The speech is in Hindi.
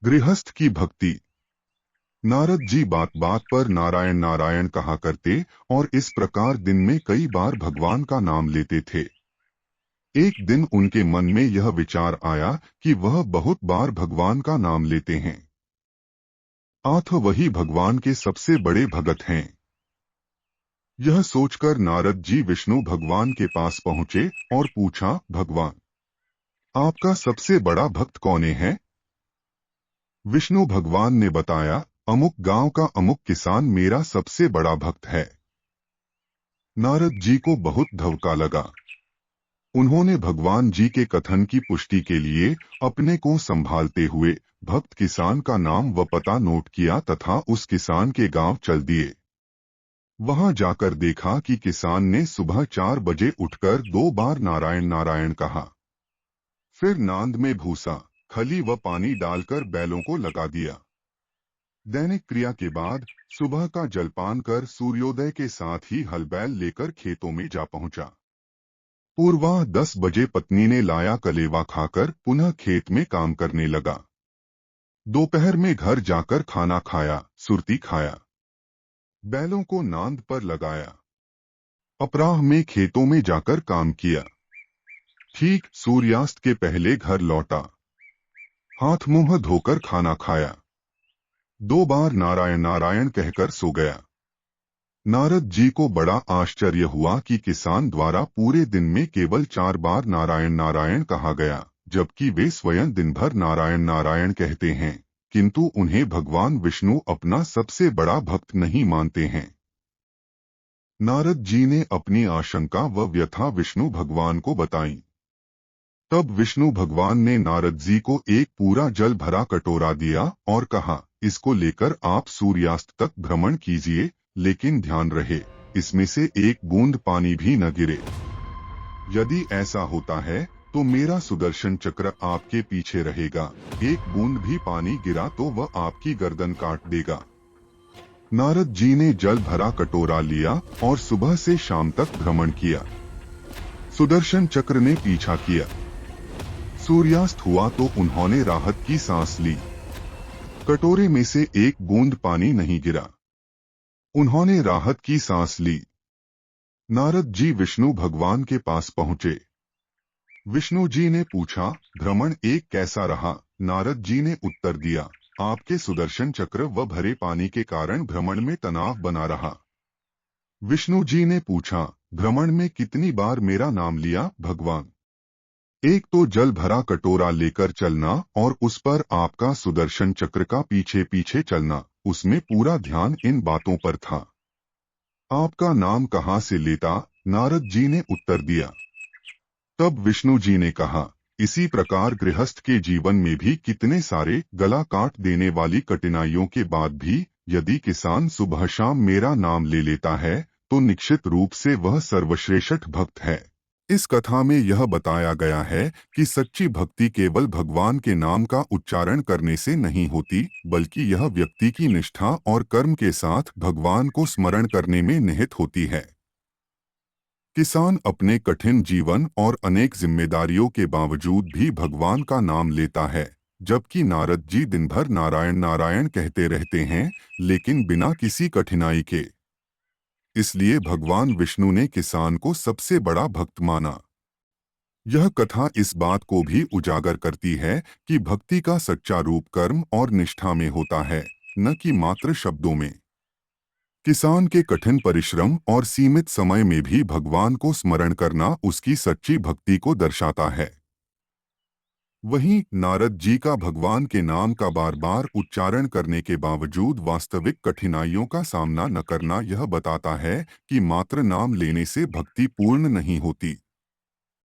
गृहस्थ की भक्ति। नारद जी बात बात पर नारायण नारायण कहा करते और इस प्रकार दिन में कई बार भगवान का नाम लेते थे। एक दिन उनके मन में यह विचार आया कि वह बहुत बार भगवान का नाम लेते हैं, आथ वही भगवान के सबसे बड़े भगत हैं। यह सोचकर नारद जी विष्णु भगवान के पास पहुंचे और पूछा, भगवान, आपका सबसे बड़ा भक्त कौन है? विष्णु भगवान ने बताया, अमुक गांव का अमुक किसान मेरा सबसे बड़ा भक्त है। नारद जी को बहुत धक्का लगा। उन्होंने भगवान जी के कथन की पुष्टि के लिए अपने को संभालते हुए भक्त किसान का नाम व पता नोट किया तथा उस किसान के गांव चल दिए। वहां जाकर देखा कि किसान ने सुबह 4 बजे उठकर 2 बार नारायण नारायण कहा। फिर नांद में भूसा, खली व पानी डालकर बैलों को लगा दिया। दैनिक क्रिया के बाद सुबह का जलपान कर सूर्योदय के साथ ही हल बैल लेकर खेतों में जा पहुंचा। पूर्वाह 10 बजे पत्नी ने लाया कलेवा खाकर पुनः खेत में काम करने लगा। दोपहर में घर जाकर खाना खाया, सुरती खाया, बैलों को नांद पर लगाया। अपराह में खेतों में जाकर काम किया। ठीक सूर्यास्त के पहले घर लौटा, हाथ मुंह धोकर खाना खाया, 2 बार नारायण नारायण कहकर सो गया। नारद जी को बड़ा आश्चर्य हुआ कि किसान द्वारा पूरे दिन में केवल 4 बार नारायण नारायण कहा गया, जबकि वे स्वयं दिन भर नारायण नारायण कहते हैं, किंतु उन्हें भगवान विष्णु अपना सबसे बड़ा भक्त नहीं मानते हैं। नारद जी ने अपनी आशंका व व्यथा विष्णु भगवान को बताई। तब विष्णु भगवान ने नारद जी को एक पूरा जल भरा कटोरा दिया और कहा, इसको लेकर आप सूर्यास्त तक भ्रमण कीजिए, लेकिन ध्यान रहे इसमें से एक बूंद पानी भी न गिरे। यदि ऐसा होता है तो मेरा सुदर्शन चक्र आपके पीछे रहेगा, एक बूंद भी पानी गिरा तो वह आपकी गर्दन काट देगा। नारद जी ने जल भरा कटोरा लिया और सुबह से शाम तक भ्रमण किया। सुदर्शन चक्र ने पीछा किया। सूर्यास्त हुआ तो उन्होंने राहत की सांस ली। कटोरे में से एक बूंद पानी नहीं गिरा। उन्होंने राहत की सांस ली। नारद जी विष्णु भगवान के पास पहुंचे। विष्णु जी ने पूछा, भ्रमण एक कैसा रहा? नारद जी ने उत्तर दिया, आपके सुदर्शन चक्र व भरे पानी के कारण भ्रमण में तनाव बना रहा। विष्णु जी ने पूछा, भ्रमण में कितनी बार मेरा नाम लिया? भगवान, एक तो जल भरा कटोरा लेकर चलना और उस पर आपका सुदर्शन चक्र का पीछे पीछे चलना, उसमें पूरा ध्यान इन बातों पर था। आपका नाम कहाँ से लेता? नारद जी ने उत्तर दिया। तब विष्णु जी ने कहा, इसी प्रकार गृहस्थ के जीवन में भी कितने सारे गला काट देने वाली कठिनाइयों के बाद भी यदि किसान सुबह शाम मेरा नाम ले लेता है तो निश्चित रूप से वह सर्वश्रेष्ठ भक्त है। इस कथा में यह बताया गया है कि सच्ची भक्ति केवल भगवान के नाम का उच्चारण करने से नहीं होती, बल्कि यह व्यक्ति की निष्ठा और कर्म के साथ भगवान को स्मरण करने में निहित होती है। किसान अपने कठिन जीवन और अनेक जिम्मेदारियों के बावजूद भी भगवान का नाम लेता है, जबकि नारद जी दिन भर नारायण नारायण कहते रहते हैं, लेकिन बिना किसी कठिनाई के। इसलिए भगवान विष्णु ने किसान को सबसे बड़ा भक्त माना। यह कथा इस बात को भी उजागर करती है कि भक्ति का सच्चा रूप कर्म और निष्ठा में होता है, न कि मात्र शब्दों में। किसान के कठिन परिश्रम और सीमित समय में भी भगवान को स्मरण करना उसकी सच्ची भक्ति को दर्शाता है। वहीं नारद जी का भगवान के नाम का बार बार उच्चारण करने के बावजूद वास्तविक कठिनाइयों का सामना न करना यह बताता है कि मात्र नाम लेने से भक्ति पूर्ण नहीं होती।